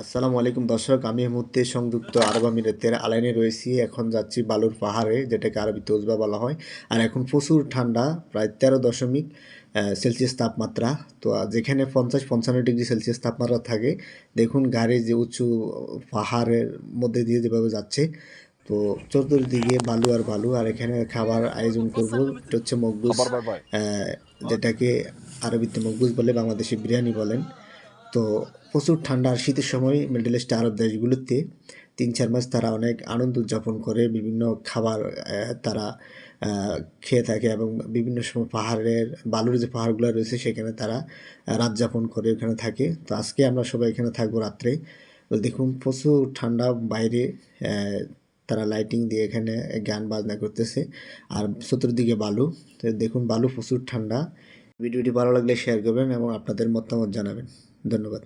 আসসালামু আলাইকুম দর্শক, আমি এই মুহূর্তে সংযুক্ত আরব আমিরাতের আলাইনে রয়েছি। এখন যাচ্ছি বালুর পাহাড়ে, যেটাকে আরবিতে উজবা বলা হয়। আর এখন প্রচুর ঠান্ডা, প্রায় 13.সেলসিয়াস তাপমাত্রা। তো যেখানে 50-55 ডিগ্রি সেলসিয়াস তাপমাত্রা থাকে, দেখুন গাড়ি যে উঁচু পাহাড়ের মধ্যে দিয়ে যেভাবে যাচ্ছে। তো চতুর্দিকে বালু আর বালু। আর এখানে খাবার আয়োজন করব, এটা হচ্ছে মকবুজ, خبر باي باي. যেটাকে আরবিতে মকবুজ বলে, বাংলাদেশে বিরিয়ানি বলেন। তো প্রচুর ঠান্ডা আর শীতের সময় মিডল ইস্ট আরব দেশগুলোতে 3-4 মাস তারা অনেক আনন্দ উদযাপন করে, বিভিন্ন খাবার তারা খেয়ে থাকে এবং বিভিন্ন সময় পাহাড়ের বালুর যে পাহাড়গুলো রয়েছে সেখানে তারা রাত যাপন করে ওখানে থাকে। তো আজকে আমরা সবাই এখানে থাকবো রাত্রে। তো দেখুন প্রচুর ঠান্ডা বাইরে, তারা লাইটিং দিয়ে এখানে গান বাজনা করতেছে আর চতুর্দিকে বালু। তো দেখুন বালু প্রচুর ঠান্ডা। ভিডিওটি ভালো লাগলে শেয়ার করবেন এবং আপনাদের মতামত জানাবেন। ধন্যবাদ।